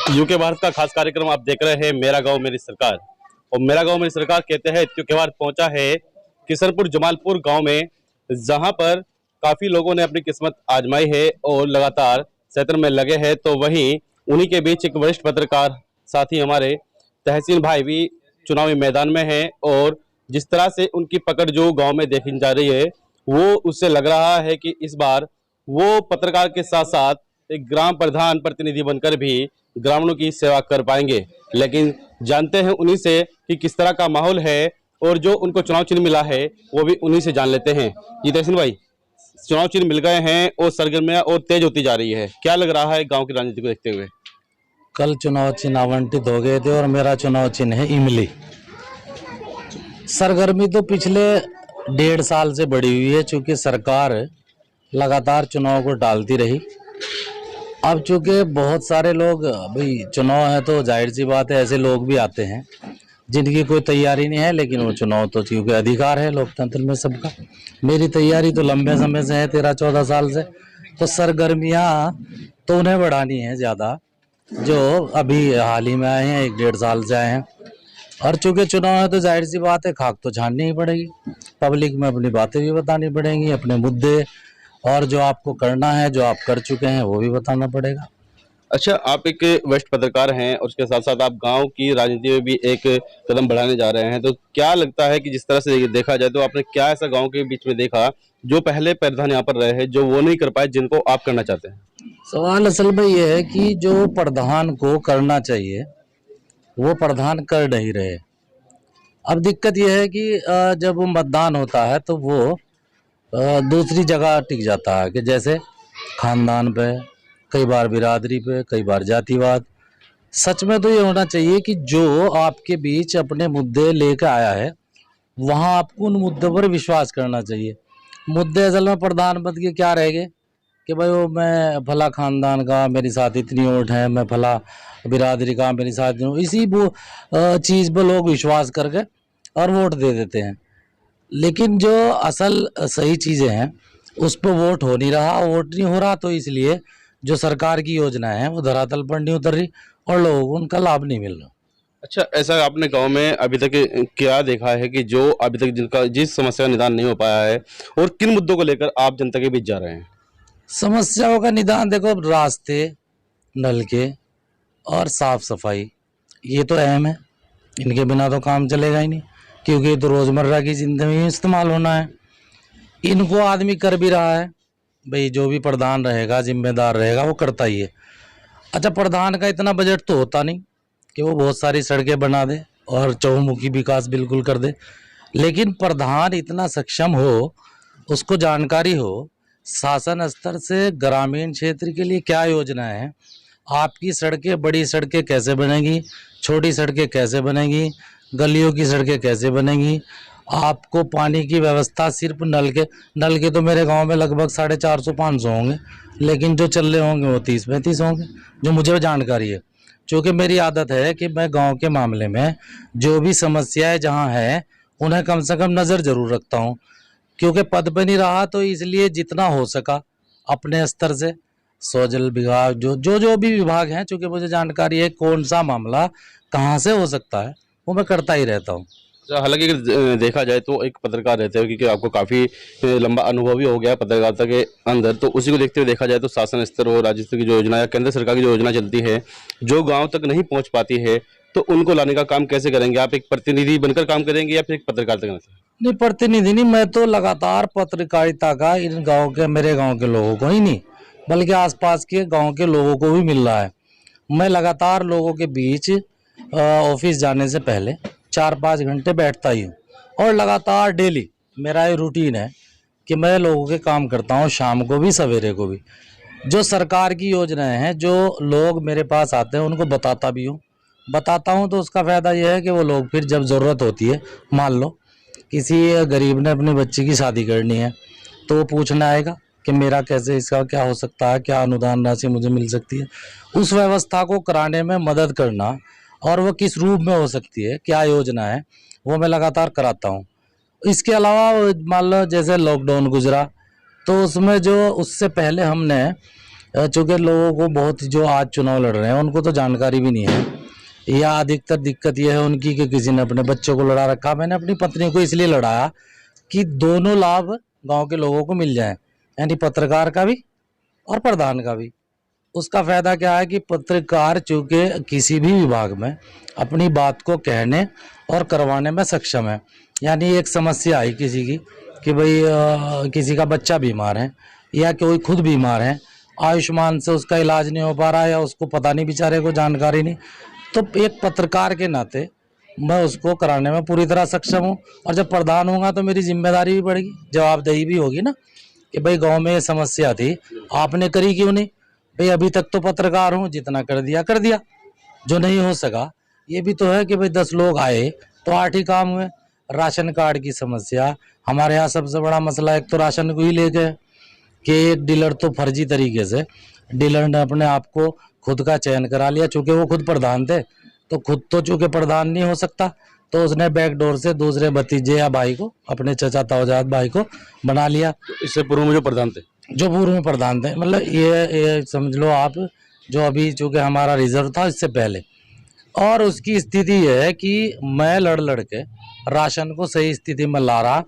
UK Bharat का खास कार्यक्रम आप देख रहे हैं मेरा गांव मेरी सरकार। और मेरा गांव मेरी सरकार कहते हैं यूके भारत पहुंचा है किशनपुर जमालपुर गांव में, जहां पर काफी लोगों ने अपनी किस्मत आजमाई है और लगातार क्षेत्र में लगे हैं। तो वहीं उन्हीं के बीच एक वरिष्ठ पत्रकार साथी हमारे तहसीन भाई भी चुनावी मैदान में हैं, और जिस तरह से उनकी पकड़ जो गांव में देखी जा रही है, वो उससे लग रहा है कि इस बार वो पत्रकार के साथ साथ एक ग्राम प्रधान प्रतिनिधि बनकर भी ग्रामीणों की सेवा कर पाएंगे। लेकिन जानते हैं उन्हीं से कि किस तरह का माहौल है, और जो उनको चुनाव चिन्ह मिला है वो भी उन्हीं से जान लेते हैं। जी तहसीन भाई, चुनाव चिन्ह मिल गए हैं और सरगर्मियां और तेज होती जा रही है, क्या लग रहा है गांव की राजनीति को देखते हुए? कल चुनाव चिन्ह आवंटित हो गए थे और मेरा चुनाव चिन्ह है इमली। सरगर्मी तो पिछले 1.5 साल से बढ़ी हुई है, चूँकि सरकार लगातार चुनाव को टालती रही। अब चूँकि बहुत सारे लोग, भाई चुनाव है तो जाहिर सी बात है ऐसे लोग भी आते हैं जिनकी कोई तैयारी नहीं है, लेकिन वो चुनाव तो क्योंकि अधिकार है लोकतंत्र में सबका। मेरी तैयारी तो लंबे समय से है, 13-14 साल से। तो सरगर्मियाँ तो उन्हें बढ़ानी है ज़्यादा जो अभी हाल ही में आए हैं, 1-1.5 साल से आए हैं। और चूंकि चुनाव है तो जाहिर सी बात है खाक तो छाननी ही पड़ेगी, पब्लिक में अपनी बातें भी बतानी पड़ेंगी, अपने मुद्दे और जो आपको करना है, जो आप कर चुके हैं वो भी बताना पड़ेगा। अच्छा, आप एक वरिष्ठ पत्रकार हैं और उसके साथ साथ आप गांव की राजनीति में भी एक कदम बढ़ाने जा रहे हैं, तो क्या लगता है कि जिस तरह से देखा जाए तो आपने क्या ऐसा गांव के बीच में देखा जो पहले प्रधान यहाँ पर रहे हैं जो वो नहीं कर पाए, जिनको आप करना चाहते हैं? सवाल असल में ये है कि जो प्रधान को करना चाहिए वो प्रधान कर नहीं रहे। अब दिक्कत यह है कि जब मतदान होता है तो वो दूसरी जगह टिक जाता है, कि जैसे खानदान पे, कई बार बिरादरी पे, कई बार जातिवाद। सच में तो ये होना चाहिए कि जो आपके बीच अपने मुद्दे लेकर आया है वहाँ आपको उन मुद्दों पर विश्वास करना चाहिए। मुद्दे असल में प्रधानमंत्री के क्या रह गए कि भाई वो मैं फला खानदान का, मेरे साथ इतनी वोट है, मैं फला बिरादरी का, मेरे साथ इतनी, इसी वो चीज़ पर लोग विश्वास करके और वोट दे देते हैं। लेकिन जो असल सही चीज़ें हैं उस पर वोट हो नहीं रहा। वोट नहीं हो रहा तो इसलिए जो सरकार की योजनाएं हैं वो धरातल पर नहीं उतर रही और लोगों को उनका लाभ नहीं मिल रहा। अच्छा, ऐसा आपने गांव में अभी तक क्या देखा है कि जो अभी तक जिनका जिस समस्या का निदान नहीं हो पाया है, और किन मुद्दों को लेकर आप जनता के बीच जा रहे हैं? समस्याओं का निदान देखो, रास्ते, नलके और साफ सफाई ये तो अहम है। इनके बिना तो काम चलेगा ही नहीं, क्योंकि ये तो रोज़मर्रा की ज़िंदगी में इस्तेमाल होना है। इनको आदमी कर भी रहा है, भाई जो भी प्रधान रहेगा, जिम्मेदार रहेगा, वो करता ही है। अच्छा, प्रधान का इतना बजट तो होता नहीं कि वो बहुत सारी सड़कें बना दे और चहुमुखी विकास बिल्कुल कर दे। लेकिन प्रधान इतना सक्षम हो, उसको जानकारी हो शासन स्तर से ग्रामीण क्षेत्र के लिए क्या योजनाएं हैं, आपकी सड़कें, बड़ी सड़कें कैसे बनेंगी, छोटी सड़कें कैसे बनेंगी, गलियों की सड़कें कैसे बनेंगी, आपको पानी की व्यवस्था सिर्फ नल के तो मेरे गांव में लगभग 450-500 होंगे, लेकिन जो चल रहे होंगे वो 30-35 होंगे, जो मुझे जानकारी है। क्योंकि मेरी आदत है कि मैं गांव के मामले में जो भी समस्याएं जहां है उन्हें कम से कम नज़र ज़रूर रखता हूं। क्योंकि पद पे नहीं रहा तो इसलिए जितना हो सका अपने स्तर से स्वजल विभाग, जो भी विभाग हैं, चूँकि मुझे जानकारी है कौन सा मामला कहाँ से हो सकता है, वो मैं करता ही रहता हूँ। अच्छा, हालांकि अगर देखा जाए तो एक पत्रकार रहते हो, क्योंकि आपको काफ़ी लंबा अनुभव भी हो गया है पत्रकारिता के अंदर, तो उसी को देखते हुए देखा जाए तो शासन स्तर और राज्य स्तर की जो योजना या केंद्र सरकार की जो योजना चलती है जो गाँव तक नहीं पहुँच पाती है, तो उनको लाने का काम कैसे करेंगे? आप एक प्रतिनिधि बनकर काम करेंगे या फिर एक पत्रकारिता करना? नहीं, प्रतिनिधि नहीं, मैं तो लगातार पत्रकारिता का इन गांव के, मेरे गांव के लोगों को ही नहीं बल्कि आसपास के गांव के लोगों को भी मिल रहा है। मैं लगातार लोगों के बीच ऑफिस जाने से पहले 4-5 घंटे बैठता ही हूँ, और लगातार डेली मेरा ये रूटीन है कि मैं लोगों के काम करता हूँ, शाम को भी सवेरे को भी। जो सरकार की योजनाएं हैं, जो लोग मेरे पास आते हैं उनको बताता हूँ तो उसका फ़ायदा यह है कि वो लोग फिर जब ज़रूरत होती है, मान लो किसी गरीब ने अपने बच्चे की शादी करनी है तो वो पूछने आएगा कि मेरा कैसे, इसका क्या हो सकता है, क्या अनुदान राशि मुझे मिल सकती है, उस व्यवस्था को कराने में मदद करना, और वो किस रूप में हो सकती है, क्या योजना है, वो मैं लगातार कराता हूँ। इसके अलावा मान लो जैसे लॉकडाउन गुजरा तो उसमें जो उससे पहले हमने चूंकि लोगों को बहुत जो आज चुनाव लड़ रहे हैं उनको तो जानकारी भी नहीं है, या अधिकतर दिक्कत यह है उनकी कि किसी ने अपने बच्चों को लड़ा रखा। मैंने अपनी पत्नी को इसलिए लड़ाया कि दोनों लाभ गांव के लोगों को मिल जाएं, यानी पत्रकार का भी और प्रधान का भी। उसका फायदा क्या है कि पत्रकार चूंकि किसी भी विभाग में अपनी बात को कहने और करवाने में सक्षम है। यानी एक समस्या आई किसी की कि भाई किसी का बच्चा बीमार है या कोई खुद बीमार है, आयुष्मान से उसका इलाज नहीं हो पा रहा या उसको पता नहीं, बेचारे को जानकारी नहीं, तो एक पत्रकार के नाते मैं उसको कराने में पूरी तरह सक्षम हूँ। और जब प्रधान होगा तो मेरी जिम्मेदारी भी बढ़ेगी, जवाबदेही भी होगी ना कि भाई गांव में ये समस्या थी, आपने करी क्यों नहीं। भाई अभी तक तो पत्रकार हूँ, जितना कर दिया, जो नहीं हो सका ये भी तो है कि भाई 10 लोग आए तो 8 ही काम हुए। राशन कार्ड की समस्या हमारे यहाँ सबसे बड़ा मसला एक तो राशन को ही लेके है कि एक डीलर तो फर्जी तरीके से डीलर ने अपने आप को खुद का चयन करा लिया। चूंकि वो खुद प्रधान थे तो खुद तो चूंकि प्रधान नहीं हो सकता, तो उसने बैकडोर से दूसरे भतीजे या भाई को, अपने चचा ताऊजाद भाई को बना लिया। इससे पूर्व में जो प्रधान थे, जो पूर्व में प्रधान थे, मतलब ये समझ लो आप, जो अभी चूंकि हमारा रिजर्व था इससे पहले। और उसकी स्थिति ये है कि मैं लड़ के राशन को सही स्थिति में ला रहा,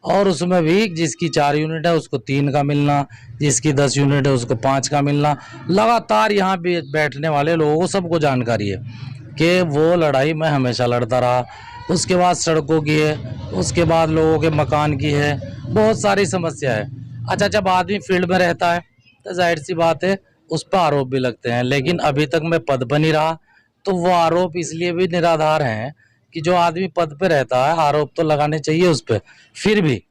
और उसमें भी जिसकी 4 यूनिट है उसको 3 का मिलना, जिसकी 10 यूनिट है उसको 5 का मिलना। लगातार यहाँ पे बैठने वाले लोगों को सबको जानकारी है कि वो लड़ाई मैं हमेशा लड़ता रहा। उसके बाद सड़कों की है, उसके बाद लोगों के मकान की है, बहुत सारी समस्या है। अच्छा, जब आदमी फील्ड में रहता है तो जाहिर सी बात है उस पर आरोप भी लगते हैं, लेकिन अभी तक मैं पद पर नहीं रहा तो वो आरोप इसलिए भी निराधार हैं कि जो आदमी पद पे रहता है आरोप तो लगाने चाहिए उस पर। फिर भी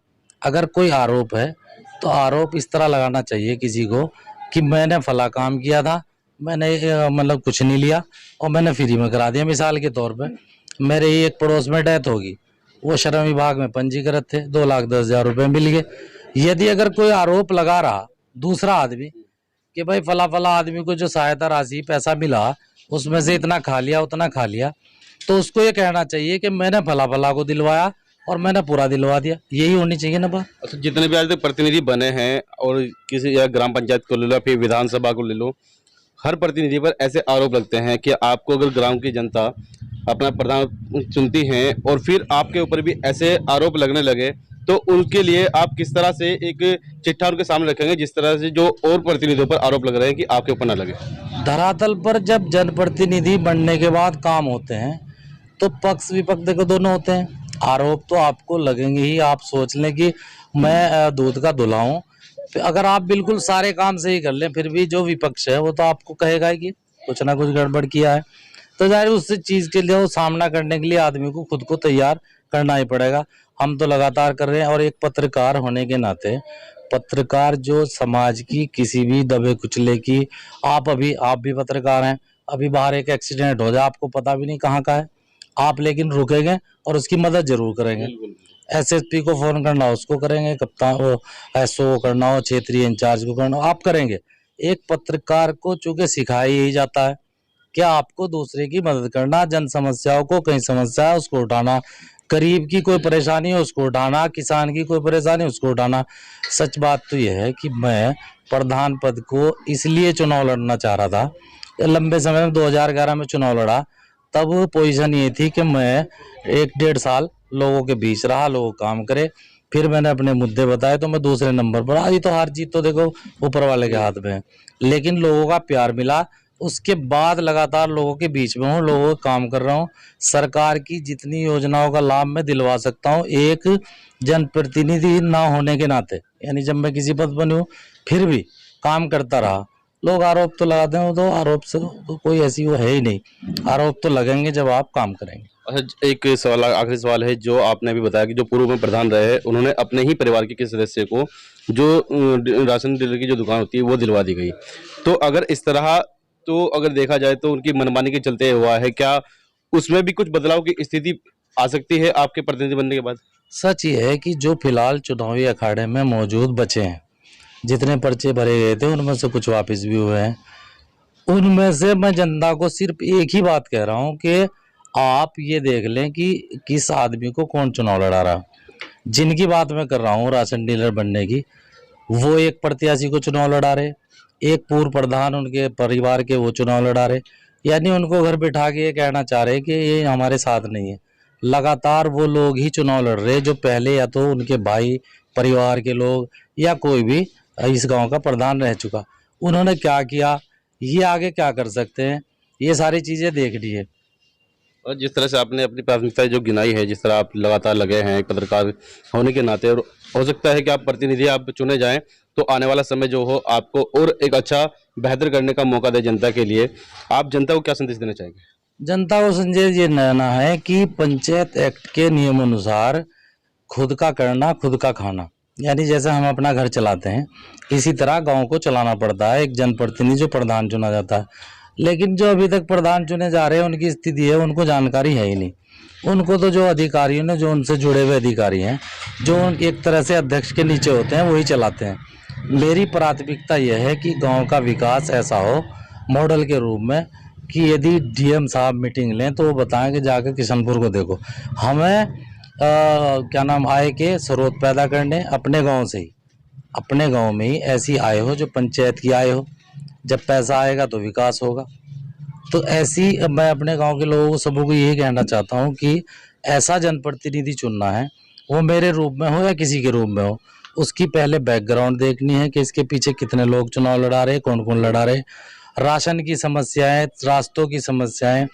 अगर कोई आरोप है तो आरोप इस तरह लगाना चाहिए किसी को कि मैंने फला काम किया था, मैंने मतलब कुछ नहीं लिया और मैंने फ्री में करा दिया। मिसाल के तौर पे मेरे ही एक पड़ोस में डेथ होगी, वो श्रम विभाग में पंजीकृत थे, 2,10,000 रुपये मिल गए। यदि अगर कोई आरोप लगा रहा दूसरा आदमी कि भाई फला आदमी को जो सहायता राशि पैसा मिला उसमें से इतना खा लिया उतना खा लिया, तो उसको ये कहना चाहिए कि मैंने फला को दिलवाया और मैंने पूरा दिलवा दिया। यही होनी चाहिए ना बात। अच्छा, जितने भी आज तक प्रतिनिधि बने हैं और किसी या ग्राम पंचायत को ले लो फिर विधानसभा को ले लो, हर प्रतिनिधि पर ऐसे आरोप लगते हैं कि आपको अगर ग्राम की जनता अपना प्रधान चुनती है और फिर आपके ऊपर भी ऐसे आरोप लगने लगे तो उनके लिए आप किस तरह से एक चिट्ठा उनके सामने रखेंगे जिस तरह से जो और प्रतिनिधियों पर आरोप लग रहे हैं कि आपके ऊपर ना लगे। धरातल पर जब जनप्रतिनिधि बनने के बाद काम होते हैं तो पक्ष विपक्ष देखो दोनों होते हैं। आरोप तो आपको लगेंगे ही। आप सोच लें कि मैं दूध का धुला हूं, अगर आप बिल्कुल सारे काम सही कर लें फिर भी जो विपक्ष है वो तो आपको कहेगा ही कि कुछ ना कुछ गड़बड़ किया है। तो जाहिर उस चीज के लिए वो सामना करने के लिए आदमी को खुद को तैयार करना ही पड़ेगा। हम तो लगातार कर रहे हैं। और एक पत्रकार होने के नाते, पत्रकार जो समाज की किसी भी दबे कुचले की, आप भी पत्रकार हैं, अभी बाहर एक एक्सीडेंट हो जाए आपको पता भी नहीं कहाँ का है, आप लेकिन रुकेंगे और उसकी मदद जरूर करेंगे। एसएसपी को फोन करना हो उसको करेंगे, कप्तान वो एसओ को करना हो, क्षेत्रीय इंचार्ज को करना हो, आप करेंगे। एक पत्रकार को चूंकि सिखाया यही जाता है कि आपको दूसरे की मदद करना, जन समस्याओं को, कहीं समस्या है उसको उठाना, गरीब की कोई परेशानी है उसको उठाना, किसान की कोई परेशानी है उसको उठाना। सच बात तो यह है कि मैं प्रधान पद को इसलिए चुनाव लड़ना चाह रहा था। लंबे समय में 2011 में चुनाव लड़ा, तब पोजीशन ये थी कि मैं 1-1.5 साल लोगों के बीच रहा, लोग काम करे, फिर मैंने अपने मुद्दे बताए तो मैं दूसरे नंबर पर। आज तो हार जीत तो देखो ऊपर वाले के हाथ में है, लेकिन लोगों का प्यार मिला। उसके बाद लगातार लोगों के बीच में हूँ, लोगों का काम कर रहा हूँ। सरकार की जितनी योजनाओं का लाभ मैं दिलवा सकता हूँ एक जनप्रतिनिधि ना होने के नाते, यानी जब मैं किसी पद पर नहीं हूँ फिर भी काम करता रहा। लोग आरोप तो लगाते हैं, तो आरोप से तो कोई ऐसी वो है ही नहीं। आरोप तो लगेंगे जब आप काम करेंगे। अच्छा, एक सवाल, आखिरी सवाल है, जो आपने अभी बताया कि जो पूर्व में प्रधान रहे उन्होंने अपने ही परिवार के किसी सदस्य को जो राशन डीलर की जो दुकान होती है वो दिलवा दी गई, तो अगर इस तरह तो अगर देखा जाए तो उनकी मनमानी के चलते हुआ है, क्या उसमें भी कुछ बदलाव की स्थिति आ सकती है आपके प्रतिनिधि बनने के बाद? सच ये है कि जो फिलहाल चुनावी अखाड़े में मौजूद बचे हैं, जितने पर्चे भरे गए थे उनमें से कुछ वापस भी हुए हैं। उनमें से मैं जनता को सिर्फ एक ही बात कह रहा हूं कि आप ये देख लें कि किस आदमी को कौन चुनाव लड़ा रहा। जिनकी बात मैं कर रहा हूं राशन डीलर बनने की, वो एक प्रत्याशी को चुनाव लड़ा रहे, एक पूर्व प्रधान उनके परिवार के वो चुनाव लड़ा रहे, यानी उनको घर बिठा के ये कहना चाह रहे कि ये हमारे साथ नहीं है। लगातार वो लोग ही चुनाव लड़ रहे जो पहले या तो उनके भाई परिवार के लोग या कोई भी इस गांव का प्रधान रह चुका। उन्होंने क्या किया, ये आगे क्या कर सकते हैं, ये सारी चीज़ें देखनी है। और जिस तरह से आपने अपनी प्राथमिकताएं जो गिनाई है, जिस तरह आप लगातार लगे हैं एक पत्रकार होने के नाते, और हो सकता है कि आप प्रतिनिधि आप चुने जाएं तो आने वाला समय जो हो आपको और एक अच्छा बेहतर करने का मौका दे जनता के लिए, आप जनता को क्या संदेश देना चाहेंगे? जनता को संदेश ये देना है कि पंचायत एक्ट के नियम अनुसार खुद का करना खुद का खाना, यानी जैसे हम अपना घर चलाते हैं इसी तरह गांव को चलाना पड़ता है। एक जनप्रतिनिधि जो प्रधान चुना जाता है, लेकिन जो अभी तक प्रधान चुने जा रहे हैं उनकी स्थिति है उनको जानकारी है ही नहीं। उनको तो जो अधिकारियों ने, जो उनसे जुड़े हुए अधिकारी हैं, जो एक तरह से अध्यक्ष के नीचे होते हैं, वही चलाते हैं। मेरी प्राथमिकता यह है कि गांव का विकास ऐसा हो मॉडल के रूप में कि यदि डीएम साहब मीटिंग लें तो वो बताएं कि जाकर किशनपुर को देखो। हमें क्या नाम आय के स्रोत पैदा करने अपने गांव से ही, अपने गांव में ही ऐसी आय हो जो पंचायत की आय हो। जब पैसा आएगा तो विकास होगा। तो ऐसी मैं अपने गांव के लोगों को सबको को यही कहना चाहता हूं कि ऐसा जनप्रतिनिधि चुनना है, वो मेरे रूप में हो या किसी के रूप में हो, उसकी पहले बैकग्राउंड देखनी है कि इसके पीछे कितने लोग चुनाव लड़ा रहे, कौन कौन लड़ा रहे, राशन की समस्याएं, रास्तों की समस्याएं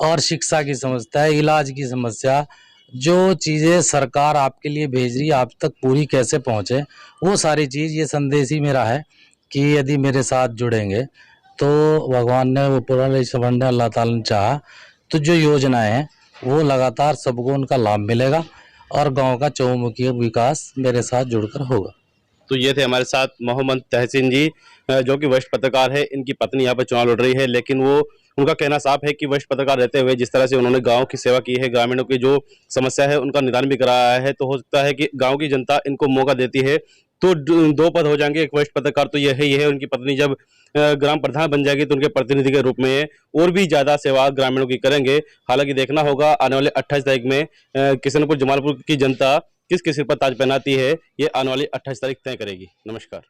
और शिक्षा की समस्या, इलाज की समस्या, जो चीज़ें सरकार आपके लिए भेज रही है आप तक पूरी कैसे पहुंचे, वो सारी चीज़, ये संदेश ही मेरा है कि यदि मेरे साथ जुड़ेंगे तो भगवान ने, ऊपर ईश्वर ने, अल्लाह ताला ने चाहा तो जो योजनाएं हैं वो लगातार सबको उनका लाभ मिलेगा और गांव का चहुमुखी विकास मेरे साथ जुड़कर होगा। तो ये थे हमारे साथ मोहम्मद तहसीन जी, जो कि वरिष्ठ पत्रकार है। इनकी पत्नी यहाँ पर चुनाव लड़ रही है, लेकिन वो, उनका कहना साफ है कि वरिष्ठ पत्रकार रहते हुए जिस तरह से उन्होंने गांव की सेवा की है, ग्रामीणों की जो समस्या है उनका निदान भी कराया है, तो हो सकता है कि गांव की जनता इनको मौका देती है तो दो पद हो जाएंगे। एक वरिष्ठ पत्रकार तो यही है, उनकी पत्नी जब ग्राम प्रधान बन जाएगी तो उनके प्रतिनिधि के रूप में और भी ज्यादा सेवा ग्रामीणों की करेंगे। हालांकि देखना होगा आने वाले 28 तारीख में किशनपुर जमालपुर की जनता किस किस सिर पर ताज पहनाती है, ये आने वाली 28 तारीख तय करेगी। नमस्कार।